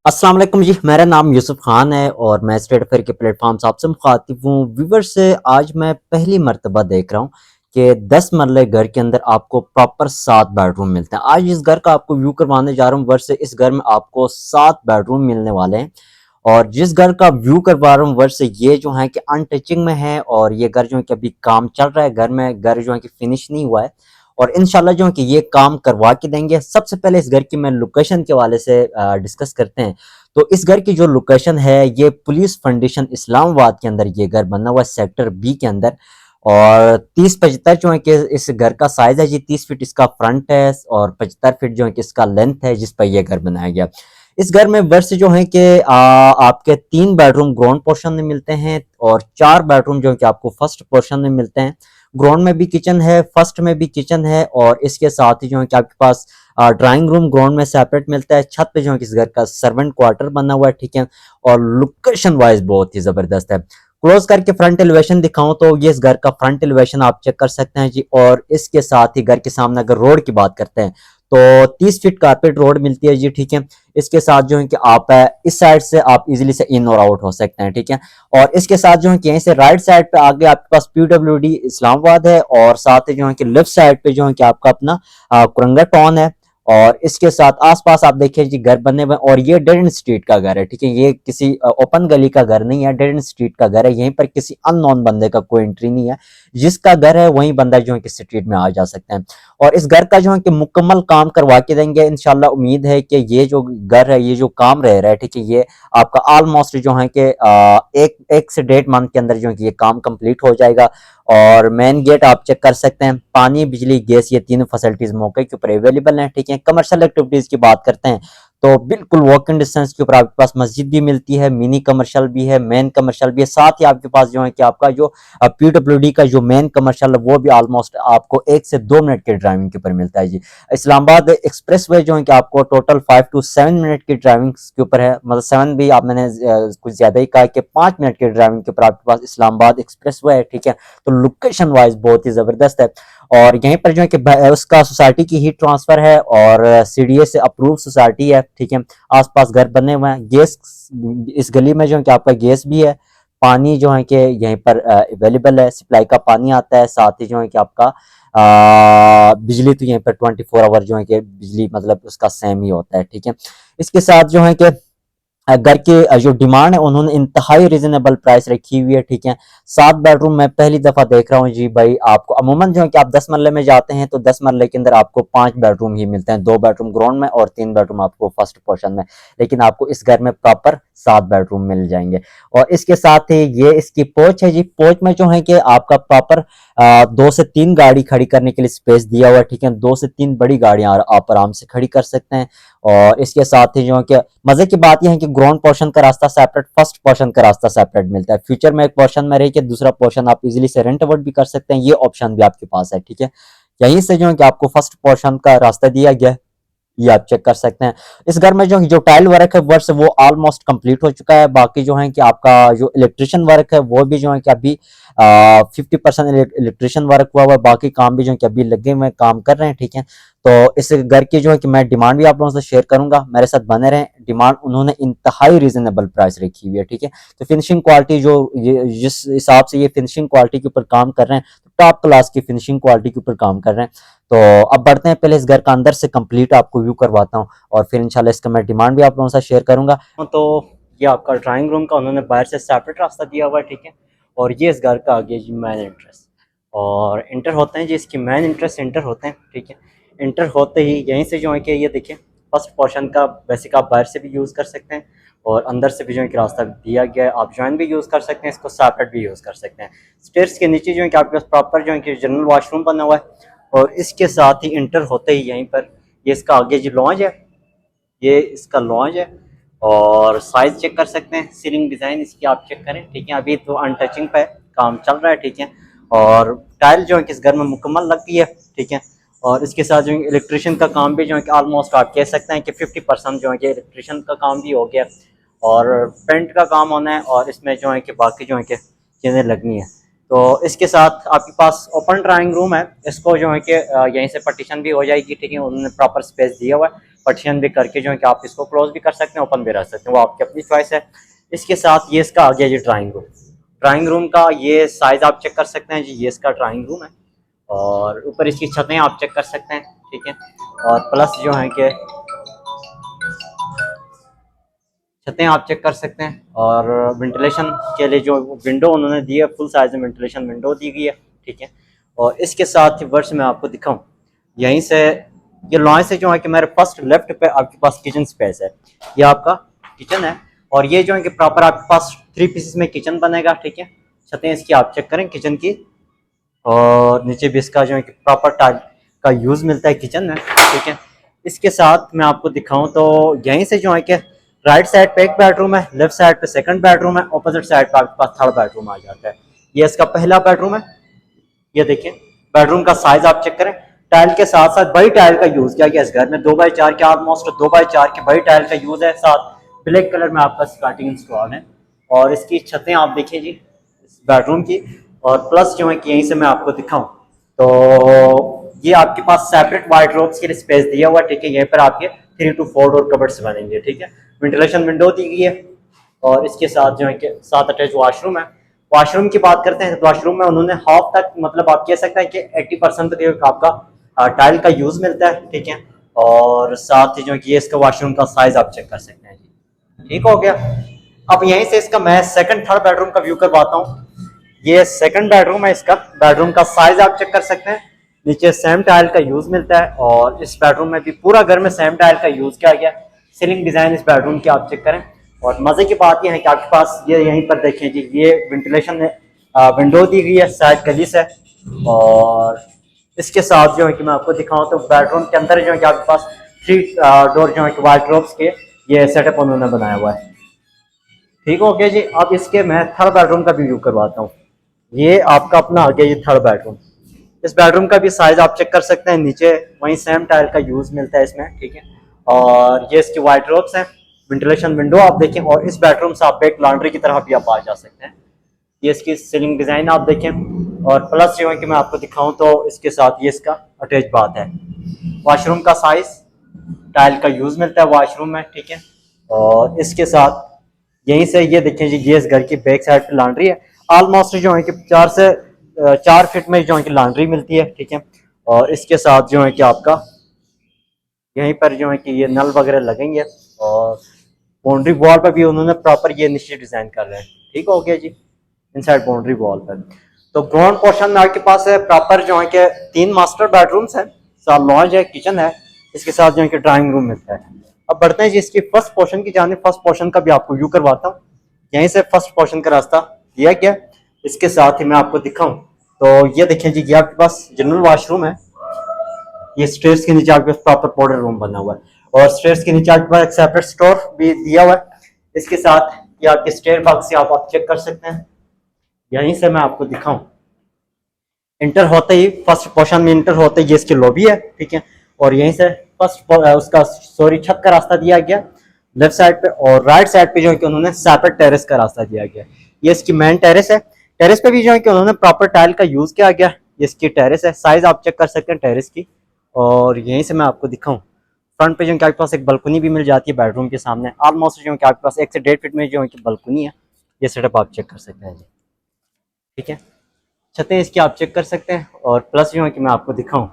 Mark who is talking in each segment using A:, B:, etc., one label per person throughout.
A: अस्सलाम वालेकुम जी। मेरा नाम यूसुफ खान है और मैं स्टेट अफेयर के प्लेटफॉर्म से आपसे मुखातिब हूँ। व्यूवर से आज मैं पहली मर्तबा देख रहा हूँ कि 10 मरले घर के अंदर आपको प्रॉपर 7 बेडरूम मिलते हैं। आज इस घर का आपको व्यू करवाने जा रहा हूँ। वर्ष से इस घर में आपको 7 बेडरूम मिलने वाले हैं और जिस घर का व्यू करवा रहा हूँ वर्ष से ये जो है कि अनटचिंग में है और ये घर जो है कि अभी काम चल रहा है। घर जो है कि फिनिश नहीं हुआ है और इंशाल्लाह जो है कि ये काम करवा के देंगे। सबसे पहले इस घर की मैं लोकेशन के वाले से डिस्कस करते हैं। तो इस घर की जो लोकेशन है ये पुलिस फाउंडेशन इस्लामाबाद के अंदर ये घर बना हुआ है, सेक्टर बी के अंदर। और 30-75 जो है कि इस घर का साइज है जी। 30 फीट इसका फ्रंट है और 75 फीट जो है कि इसका लेंथ है जिस पर यह घर बनाया गया। इस घर में वर्ष जो है कि आपके 3 बेडरूम ग्राउंड पोर्शन में मिलते हैं और 4 बेडरूम जो है कि आपको फर्स्ट पोर्शन में मिलते हैं। ग्राउंड में भी किचन है, फर्स्ट में भी किचन है और इसके साथ ही जो है कि आपके पास ड्राइंग रूम ग्राउंड में सेपरेट मिलता है। छत पे जो है कि इस घर का सर्वेंट क्वार्टर बना हुआ है, ठीक है। और लोकेशन वाइज बहुत ही जबरदस्त है। क्लोज करके फ्रंट एलिवेशन दिखाऊं तो ये इस घर का फ्रंट एलिवेशन आप चेक कर सकते हैं जी। और इसके साथ ही घर के सामने अगर रोड की बात करते हैं तो 30 फीट कारपेट रोड मिलती है जी, ठीक है। इसके साथ जो है कि आप इस साइड से आप इजीली से इन और आउट हो सकते हैं, ठीक है। और इसके साथ जो है कि यहीं से राइट साइड पे आगे आपके पास पीडब्ल्यूडी इस्लामाबाद है और साथ ही जो है कि लेफ्ट साइड पे जो है कि आपका अपना कुरंगा टाउन है। और इसके साथ आसपास आप देखिए जी घर बने हुए और ये डेड एंड स्ट्रीट का घर है, ठीक है। ये किसी ओपन गली का घर नहीं है, डेड एंड स्ट्रीट का घर है। यहीं पर किसी अननोन बंदे का कोई एंट्री नहीं है। जिसका घर है वही बंदा जो है कि स्ट्रीट में आ जा सकते हैं। और इस घर का जो है कि मुकम्मल काम करवा के देंगे इंशाल्लाह। उम्मीद है कि ये जो घर है, ये जो काम रह रहा है, ठीक है, ये आपका ऑलमोस्ट जो है कि एक से 1.5 मंथ के अंदर जो है कि ये काम कंप्लीट हो जाएगा। और मेन गेट आप चेक कर सकते हैं। पानी, बिजली, गैस ये तीनों फैसिलिटीज मौके के ऊपर अवेलेबल हैं, ठीक है। कमर्शियल एक्टिविटीज की बात करते हैं तो बिल्कुल वॉक इन डिस्टेंस के ऊपर आपके पास मस्जिद भी मिलती है, मिनी कमर्शियल भी है, मेन कमर्शियल भी है। साथ ही आपके पास जो है कि आपका जो पीडब्ल्यूडी का जो मेन कमर्शियल है वो भी ऑलमोस्ट आपको 1 से 2 मिनट के ड्राइविंग के ऊपर मिलता है जी। इस्लामाबाद एक्सप्रेस वे जो है कि आपको टोटल 5 to 7 मिनट की ड्राइविंग के ऊपर है, मतलब 7 भी आप मैंने कुछ ज्यादा ही कहा कि 5 मिनट की ड्राइविंग के ऊपर आपके पास इस्लामाबाद एक्सप्रेस वे है, ठीक है। तो लोकेशन वाइज बहुत ही जबरदस्त है। और यहीं पर जो है कि उसका सोसाइटी की हीट ट्रांसफर है और सीडीए से अप्रूव सोसाइटी है, ठीक है। आसपास घर बने हुए हैं। गैस इस गली में जो है कि आपका गैस भी है। पानी जो है कि यहीं पर अवेलेबल है, सप्लाई का पानी आता है। साथ ही जो है कि आपका बिजली तो यहीं पर 24 आवर जो है कि बिजली मतलब उसका सेम ही होता है, ठीक है। इसके साथ जो है कि घर के जो डिमांड है उन्होंने इंतहाई रीजनेबल प्राइस रखी हुई है, ठीक है। 7 बेडरूम मैं पहली दफा देख रहा हूँ जी भाई। आपको अमूमन जो है कि आप 10 मरले में जाते हैं तो 10 मरले के अंदर आपको 5 बेडरूम ही मिलते हैं, 2 बेडरूम ग्राउंड में और 3 बेडरूम आपको फर्स्ट पोर्शन में। लेकिन आपको इस घर में प्रॉपर 7 बेडरूम मिल जाएंगे। और इसके साथ ही ये इसकी पोच है जी। पोच में जो है कि आपका प्रॉपर 2 से 3 गाड़ी खड़ी करने के लिए स्पेस दिया हुआ है, ठीक है। 2 से 3 बड़ी गाड़ियां आप आराम से खड़ी कर सकते हैं। और इसके साथ ही जो है कि मजे की बात यह है कि ग्राउंड पोर्शन का रास्ता सेपरेट, फर्स्ट पोर्शन का रास्ता सेपरेट मिलता है। फ्यूचर में एक पोर्शन में रह के दूसरा पोर्शन आप इजीली से रेंट आउट भी कर सकते हैं, ये ऑप्शन भी आपके पास है, ठीक है। यहीं से जो है कि आपको फर्स्ट पोर्शन का रास्ता दिया गया है, ये आप चेक कर सकते हैं। इस घर में जो जो टाइल वर्क है वर्ष वो ऑलमोस्ट कंप्लीट हो चुका है। बाकी जो है कि आपका जो इलेक्ट्रिशियन वर्क है वो भी जो है कि अभी 50% इलेक्ट्रिशियन वर्क हुआ हुआ है। बाकी काम भी जो है कि अभी लगे हुए काम कर रहे हैं, ठीक है। तो इस घर की जो है कि मैं डिमांड भी आप लोगों से शेयर करूंगा, मेरे साथ बने रहें। डिमांड उन्होंने इंतहाई रीजनेबल प्राइस रखी हुई है, ठीक है। तो फिनिशिंग क्वालिटी जो जिस हिसाब से ये फिनिशिंग क्वालिटी के ऊपर काम कर रहे हैं, तो टॉप क्लास की फिनिशिंग क्वालिटी के ऊपर काम कर रहे हैं। तो अब बढ़ते हैं, पहले इस घर का अंदर से कंप्लीट आपको व्यू करवाता हूँ और फिर इंशाल्लाह इसका मैं डिमांड भी आप लोगों से शेयर करूंगा। तो ये आपका ड्राइंग रूम का उन्होंने बाहर से सेपरेट रास्ता दिया हुआ है, ठीक है। और ये इस घर का आगे जी मेन एंट्रेंस और इंटर होते हैं जी, इसकी मेन एंट्रेंस इंटर होते हैं, ठीक है। इंटर होते ही यहीं से जो है कि ये देखिए फर्स्ट पोर्शन का बेसिक आप बाहर से भी यूज़ कर सकते हैं और अंदर से भी जो है कि रास्ता दिया गया है। आप जॉइन भी यूज़ कर सकते हैं, इसको सेपरेट भी यूज़ कर सकते हैं। स्टेयर्स के नीचे जो है कि आपके पास प्रॉपर जो है कि जनरल वॉशरूम बना हुआ है। और इसके साथ ही इंटर होते ही यहीं पर ये इसका आगे जो लॉन्ज है, ये इसका लॉन्ज है। और साइज चेक कर सकते हैं, सीलिंग डिज़ाइन इसकी आप चेक करें, ठीक है। अभी तो अनटचिंग पे काम चल रहा है, ठीक है। और टाइल जो है कि इस घर में मुकम्मल लग गई है, ठीक है। और इसके साथ जो है इलेक्ट्रिशियन का काम भी जो है कि ऑलमोस्ट आप कह सकते हैं कि 50% जो है कि इलेक्ट्रिशियन का काम भी हो गया और पेंट का काम होना है और इसमें जो है कि बाकी जो है कि चीज़ें लगनी है। तो इसके साथ आपके पास ओपन ड्राइंग रूम है, इसको जो है कि यहीं से पार्टीशन भी हो जाएगी, ठीक है। उन्होंने प्रॉपर स्पेस दिया हुआ है। पार्टीशन भी करके जो है कि आप इसको क्लोज भी कर सकते हैं, ओपन भी रख सकते हैं, वो आपकी अपनी चॉइस है। इसके साथ ये इसका आ गया जी ड्राइंग रूम। ड्राइंग रूम का ये साइज़ आप चेक कर सकते हैं जी, ये इसका ड्राइंग रूम है। और ऊपर इसकी छतें आप चेक कर सकते हैं, ठीक है। और प्लस जो है कि छतें आप चेक कर सकते हैं। और वेंटिलेशन के लिए जो विंडो उन्होंने दी है, फुल साइज में वेंटिलेशन विंडो दी गई है, ठीक है। और इसके साथ ही वर्ष में आपको दिखाऊं, यहीं से ये लॉन्च से जो है कि मेरे फर्स्ट लेफ्ट पे आपके पास किचन स्पेस है, ये आपका किचन है। और ये जो है कि प्रॉपर आपके पास 3 पीसेस में किचन बनेगा, ठीक है। छतें इसकी आप चेक करें किचन की, और नीचे भी इसका जो है कि प्रॉपर टाइल का यूज़ मिलता है किचन में, ठीक है। इसके साथ मैं आपको दिखाऊं तो यहीं से जो है कि राइट साइड पे एक बेडरूम है, लेफ्ट साइड पे सेकंड बेडरूम है, ऑपोजिट साइड पे आपके पास थर्ड बेडरूम आ जाता है। ये इसका पहला बेडरूम है। ये देखिए बेडरूम का साइज आप चेक करें, टाइल के साथ साथ बड़ी टाइल का यूज किया गया इस घर में, 2x4 के ऑलमोस्ट 2x4 की बड़ी टाइल का यूज है, साथ ब्लैक कलर में आपका स्कर्टिंग इंस्टॉल है। और इसकी छतें आप देखिए जी इस बेडरूम की। और प्लस जो है कि यहीं से मैं आपको दिखाऊं तो ये आपके पास सेपरेट वार्डरोब्स के लिए स्पेस दिया हुआ है, ठीक है। यहीं पर आपके 3 to 4 डोर कबर्ड्स बनेंगे, ठीक है। वेंटिलेशन विंडो दी गई है। और इसके साथ जो है कि साथ अटैच वॉशरूम है। वॉशरूम की बात करते हैं तो वॉशरूम में उन्होंने हाफ तक, मतलब आप कह सकते हैं कि 80% तक आपका टाइल का यूज मिलता है, ठीक है। और साथ ही जो है कि ये इसका वॉशरूम का साइज आप चेक कर सकते हैं जी, ठीक हो गया। अब यहीं से इसका मैं सेकंड थर्ड बेडरूम का व्यू करवाता हूँ। ये सेकंड बेडरूम है, इसका बेडरूम का साइज आप चेक कर सकते हैं। नीचे सेम टाइल का यूज मिलता है, और इस बेडरूम में भी पूरा घर में सेम टाइल का यूज किया गया। सीलिंग डिजाइन इस बेडरूम की आप चेक करें। और मजे की बात यह है कि आपके पास ये यहीं पर देखिए जी, ये वेंटिलेशन विंडो दी गई है साइड गली से। और इसके साथ जो है कि मैं आपको दिखाऊं तो बेडरूम के अंदर जो है कि आपके पास 3 डोर जो है कि वार्डरोब्स के ये सेटअप उन्होंने बनाया हुआ है, ठीक हो गया जी। अब इसके मैं थर्ड बेडरूम का भी व्यू करवाता हूँ। ये आपका अपना आ गया ये थर्ड बेडरूम। इस बेडरूम का भी साइज आप चेक कर सकते हैं, नीचे वहीं सेम टाइल का यूज मिलता है इसमें, ठीक है। और ये इसकी वार्डरोब्स हैं, वेंटिलेशन विंडो आप देखें। और इस बेडरूम से आप एक लॉन्ड्री की तरह भी आप आ जा सकते हैं। ये इसकी सीलिंग डिजाइन आप देखें। और प्लस जो है कि मैं आपको दिखाऊं तो इसके साथ ये इसका अटैच बाथ है। वॉशरूम का साइज टाइल का यूज मिलता है वॉशरूम में, ठीक है। और इसके साथ यहीं से ये देखें जी, ये इस घर की बैक साइड पे लॉन्ड्री है। ऑलमोस्ट जो है कि 4 फीट में जो है कि लॉन्ड्री मिलती है, ठीक है। और इसके साथ जो है कि आपका यहीं पर जो है कि ये नल वगैरह लगेंगे। और बाउंड्री वॉल पर भी उन्होंने प्रॉपर ये नीचे डिजाइन कर रहे हैं, ठीक हो गया जी। इनसाइड बाउंड्री वॉल पर तो ग्राउंड पोर्शन में आपके पास है प्रॉपर जो है कि 3 मास्टर बेडरूम्स हैं, साथ लॉन्ज है, किचन है, इसके साथ जो है कि ड्राइंग रूम मिलता है। अब बढ़ते हैं जी इसकी फर्स्ट पोर्शन की जाने। फर्स्ट पोर्शन का भी आपको व्यू करवाता हूँ। यहीं से फर्स्ट पोर्शन का रास्ता दिया गया। इसके साथ ही मैं आपको दिखाऊं तो ये देखें जी, ये आपके पास जनरल वॉशरूम है। ये स्टेयर्स के नीचे आपके पास प्रॉपर पाउडर रूम बना हुआ है। और स्टेयर्स के नीचे आपके पास एक सेपरेट स्टोर भी दिया हुआ है। इसके साथ ये आपके स्टेयर बॉक्स से आप चेक कर सकते हैं। यहीं से मैं आपको दिखाऊं, इंटर होते ही फर्स्ट पोर्शन में इंटर होते ही ये इसकी लॉबी है, ठीक है। और यहीं से फर्स्ट उसका सॉरी छत का रास्ता दिया गया लेफ्ट साइड पे। और राइट साइड पे जो है कि उन्होंने सेपरेट टेरेस का रास्ता दिया गया। ये इसकी मेन टेरेस है। टेरेस पे भी जो है कि उन्होंने प्रॉपर टाइल का यूज किया गया। ये इसकी टेरेस है, साइज आप चेक कर सकते हैं टेरेस की। और यहीं से मैं आपको दिखाऊं, फ्रंट पे जो है कि आपके पास एक बालकनी भी मिल जाती है बेडरूम के सामने। ऑलमोस्ट जो है कि आपके पास 1 से 1.5 फीट में जो है कि बालकनी है। ये सेटअप आप चेक कर सकते हैं जी, ठीक है। छतें इसकी आप चेक कर सकते हैं। और प्लस जो है कि मैं आपको दिखाऊं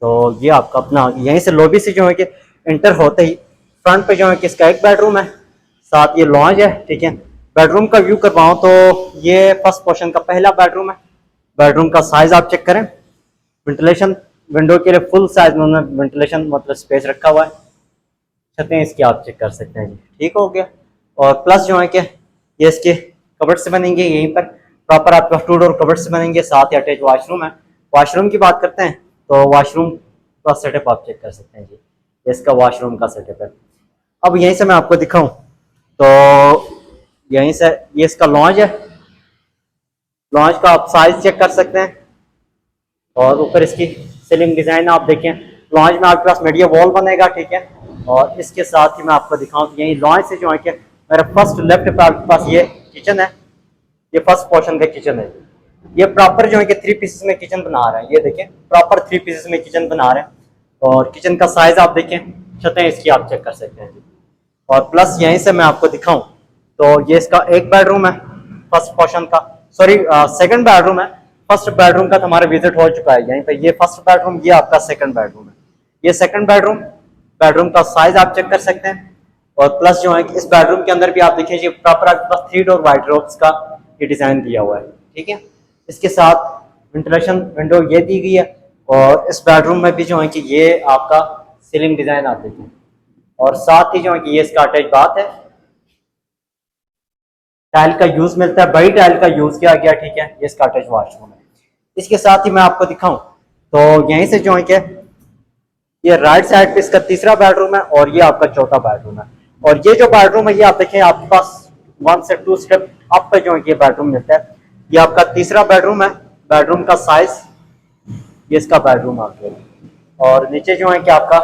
A: तो ये आपका अपना यहीं से लॉबी से जो है कि इंटर होते ही फ्रंट पे जो है कि इसका एक बेडरूम है, साथ ये लॉन्ज है, ठीक है। बेडरूम का व्यू करवाऊं तो ये फर्स्ट पोर्शन का पहला बेडरूम है। बेडरूम का साइज आप चेक करें। वेंटिलेशन विंडो के लिए फुल साइज में उन्होंने वेंटिलेशन मतलब स्पेस रखा हुआ है। छतें इसकी आप चेक कर सकते हैं जी, ठीक हो गया। और प्लस जो है कि ये इसके कबर्ड से बनेंगे, यहीं पर प्रॉपर आपके पास 2 डोर कबर्ड से बनेंगे, साथ ही अटैच वॉशरूम है। वॉशरूम की बात करते हैं तो वॉशरूम का सेटअप आप चेक कर सकते हैं जी, इसका वॉशरूम का सेटअप है। अब यहीं से मैं आपको दिखाऊं तो यहीं से ये इसका लॉन्ज है। लॉन्ज का आप साइज चेक कर सकते हैं। और ऊपर इसकी सीलिंग डिजाइन आप देखें। लॉन्च में आपके पास मीडिया वॉल बनेगा, ठीक है। और इसके साथ ही मैं आपको दिखाऊं तो यही लॉन्च से जो है कि मेरा फर्स्ट लेफ्ट पे आपके पास ये किचन है। ये फर्स्ट पोर्शन का किचन है। ये प्रॉपर जो है कि 3 पीसेस में किचन बना रहे हैं। ये देखें प्रॉपर 3 पीसेस में किचन बना रहे हैं। और किचन का साइज आप देखें, छतें इसकी आप चेक कर सकते हैं जी। और प्लस यहीं से मैं आपको दिखाऊं तो ये इसका एक बेडरूम है फर्स्ट पोर्शन का, सॉरी सेकंड बेडरूम है। फर्स्ट बेडरूम का तो हमारा विजिट हो चुका है यहीं पे। ये फर्स्ट बेडरूम, ये आपका सेकंड बेडरूम है। ये सेकंड बेडरूम, बेडरूम का साइज आप चेक कर सकते हैं। और प्लस जो है कि इस बेडरूम के अंदर भी आप देखिए प्रॉपर आपके पास 3 डोर वाइडरोब्स का ये डिजाइन दिया हुआ है, ठीक है। इसके साथ वेंटिलेशन विंडो ये दी गई है। और इस बेडरूम में भी जो है कि ये आपका सीलिंग डिजाइन आप देखिए। और साथ ही जो है कि ये इसका अटैच बाथ है। टाइल का यूज मिलता है, बड़ी टाइल का यूज किया गया, ठीक है। ये इसका अटैच वॉशरूम है। इसके साथ ही मैं आपको दिखाऊं तो यहीं से जो है कि ये राइट साइड पे इसका तीसरा बेडरूम है और ये आपका चौथा बेडरूम है। और ये जो बेडरूम है ये आप देखें आपके पास 1 से 2 स्टेप अप पे जो है ये बेडरूम मिलता है। ये आपका तीसरा बेडरूम है। बेडरूम का साइज, ये इसका बेडरूम आ गया। और नीचे जो है कि आपका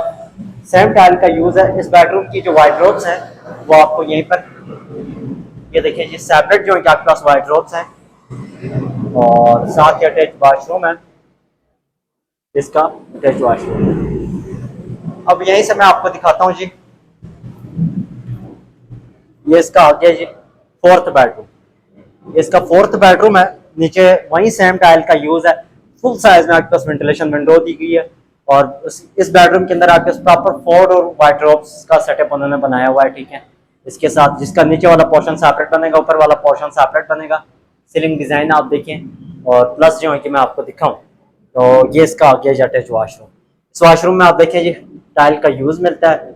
A: सेम टाइल का यूज है। इस बेडरूम की जो वाइडरोब्स हैं वो आपको यहीं पर ये देखिए जी सेपरेट जो है कि आपके पास वाइडरोब्स हैं। और साथ ही अटैच वॉशरूम है, इसका अटैच वॉशरूम है। अब यहीं से मैं आपको दिखाता हूँ जी, ये इसका आ गया जी फोर्थ बेडरूम। इसका फोर्थ बेडरूम है। नीचे वही सेम टाइल का यूज है। फुल साइज में आपके पास वेंटिलेशन विंडो दी गई है। और इस बेडरूम के अंदर आपके पास प्रॉपर 4 डोर वाइडरोब्स का सेटअप उन्होंने बनाया हुआ है, ठीक है। इसके साथ जिसका नीचे वाला पोर्शन सेपरेट बनेगा, ऊपर वाला पोर्शन सेपरेट बनेगा। सीलिंग डिजाइन आप देखें। और प्लस जो है कि मैं आपको दिखाऊं तो ये इसका आ गया अटैच वॉशरूम। इस वॉशरूम में आप देखें जी टाइल का यूज मिलता है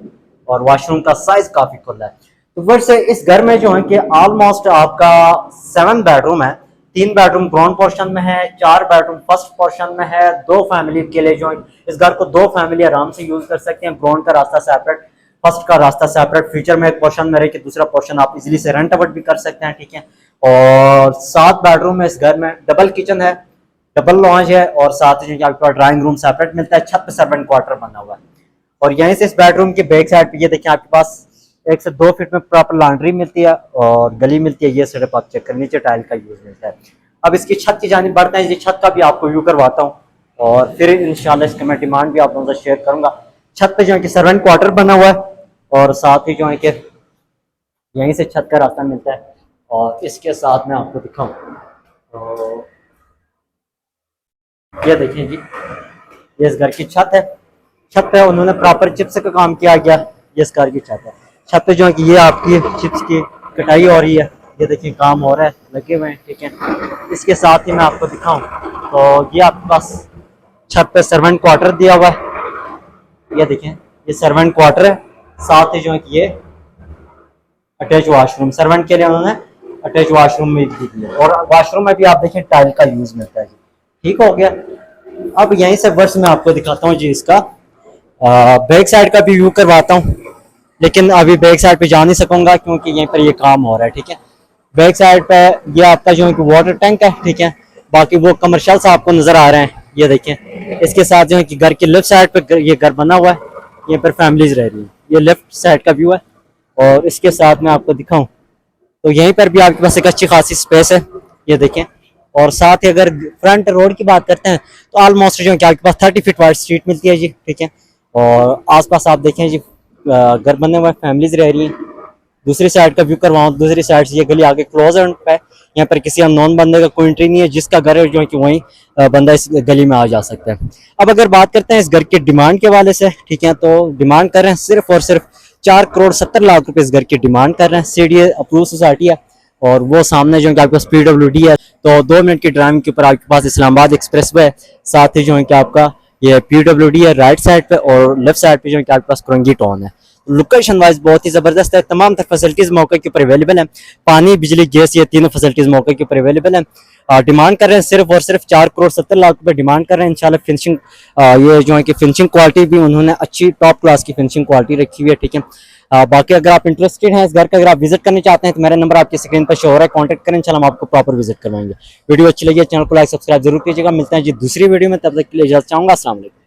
A: और वॉशरूम का साइज काफी खुला है। तो फिर से इस घर में जो है कि ऑलमोस्ट आपका 7 बेडरूम है। 3 बेडरूम ग्राउंड पोर्शन में है, 4 बेडरूम फर्स्ट पोर्शन में है। 2 फैमिली के लिए जो इस घर को 2 फैमिली आराम से यूज कर सकते हैं। ग्राउंड का रास्ता सेपरेट, फर्स्ट का रास्ता सेपरेट। फ्यूचर में एक पोर्शन में रहे कि दूसरा पोर्शन आप इजीली से रेंट आउट भी कर सकते हैं, ठीक है। और 7 बेडरूम है इस घर में। डबल किचन है, डबल लॉन्ज है। और साथ ही आपके पास ड्राइंग रूम सेपरेट मिलता है। छत पे सर्वेंट क्वार्टर बना हुआ है। और यहीं से इस बेडरूम के बैक साइड पे ये देखिए आपके पास 1 से 2 फीट में प्रॉपर लॉन्ड्री मिलती है और गली मिलती है। ये सेटअप आप चेक करें, नीचे टाइल का यूज मिलता है। अब इसकी छत की जानिब बढ़ते हैं। छत का भी आपको व्यू करवाता हूँ और फिर इंशाल्लाह इसका मैं डिमांड भी आप लोगों से शेयर करूंगा। छत पे जो है कि सर्वेंट क्वार्टर बना हुआ है और साथ ही जो है कि यहीं से छत का रास्ता मिलता है। और इसके साथ मैं आपको दिखाऊं तो ये देखिए जी, ये इस घर की छत है। छत पे उन्होंने प्रॉपर चिप्स का काम किया गया। ये इस घर की छत है। छत पे जो है कि ये आपकी चिप्स की कटाई हो रही है। ये देखिए काम हो रहा है, लगे हुए हैं, ठीक है। इसके साथ ही मैं आपको दिखाऊं तो ये आपके पास छत पे सर्वेंट क्वार्टर दिया हुआ है। ये देखें ये सर्वेंट क्वार्टर है। साथ ही जो है कि ये अटैच वॉशरूम, सर्वेंट के लिए उन्होंने अटैच वॉशरूम में दी है। और वॉशरूम में भी आप देखें टाइल का यूज मिलता है जी, ठीक हो गया। अब यहीं से वर्ष में आपको दिखाता हूँ जी इसका बैक साइड का भी व्यू करवाता हूँ। लेकिन अभी बैक साइड पे जा नहीं सकूंगा क्योंकि यहीं पर ये काम हो रहा है, ठीक है। बैक साइड पे ये आपका जो है कि वाटर टैंक है, ठीक है। बाकी वो कमर्शियल्स आपको नजर आ रहे हैं, ये देखें। इसके साथ जो है कि घर के लेफ्ट साइड पे ये घर बना हुआ है। यहाँ पर फैमिलीज रह रही है। ये लेफ्ट साइड का व्यू है। और इसके साथ मैं आपको दिखाऊं तो यहीं पर भी आपके पास एक अच्छी खासी स्पेस है, ये देखें। और साथ ही अगर फ्रंट रोड की बात करते हैं तो ऑलमोस्ट जो है कि आपके पास 30 फीट वाइड स्ट्रीट मिलती है जी, ठीक है। और आसपास आप देखें जी घर बने हुए फैमिलीज रह रही हैं। दूसरी साइड का व्यू करवाऊँ, दूसरी साइड से ये गली आगे क्लोज पे, यहाँ पर किसी अननोन बंदे का कोई एंट्री नहीं है। जिसका घर है जो है कि वहीं बंदा इस गली में आ जा सकता है। अब अगर बात करते हैं इस घर की डिमांड के वाले से, ठीक है, तो डिमांड कर रहे हैं सिर्फ और सिर्फ 4,70,00,000 रुपए इस घर की डिमांड कर रहे हैं। सीडीए अप्रूव सोसाइटी है और वो सामने जो है कि आपके पास PWD है, तो 2 मिनट की ड्राइविंग के ऊपर आपके पास इस्लामाबाद एक्सप्रेस वे है। साथ ही जो है कि आपका ये PWD है राइट साइड पे और लेफ्ट साइड पे जो है कि आपके पास कुरंगी टाउन है। लोकेशन वाइज बहुत ही जबरदस्त है। तमाम तर फैसिलिटीज मौके के ऊपर अवेलेबल है। पानी, बिजली, गैस, ये तीनों फैसिलिटीज मौके के ऊपर अवेलेबल है। डिमांड कर रहे हैं सिर्फ और सिर्फ 4,70,00,000 रुपए डिमांड कर रहे हैं। इंशाल्लाह फिनिशिंग ये जो है कि फिनिशिंग क्वालिटी भी उन्होंने अच्छी टॉप क्लास की फिनिशिंग क्वालिटी रखी हुई है, ठीक है। बाकी अगर आप इंटरेस्टेड हैं इस घर का, अगर आप विजिट करना चाहते हैं तो मेरा नंबर आपकी स्क्रीन पर शो हो रहा है, कॉन्टैक्ट करें, इंशाल्लाह हम आपको प्रॉपर विजिट करवाएंगे। वीडियो अच्छी लगी है चैनल को लाइक सब्सक्राइब जरूर कीजिएगा। मिलते हैं जी दूसरी वीडियो में, तब तक के लिए इजाजत चाहूंगा। अस्सलाम वालेकुम।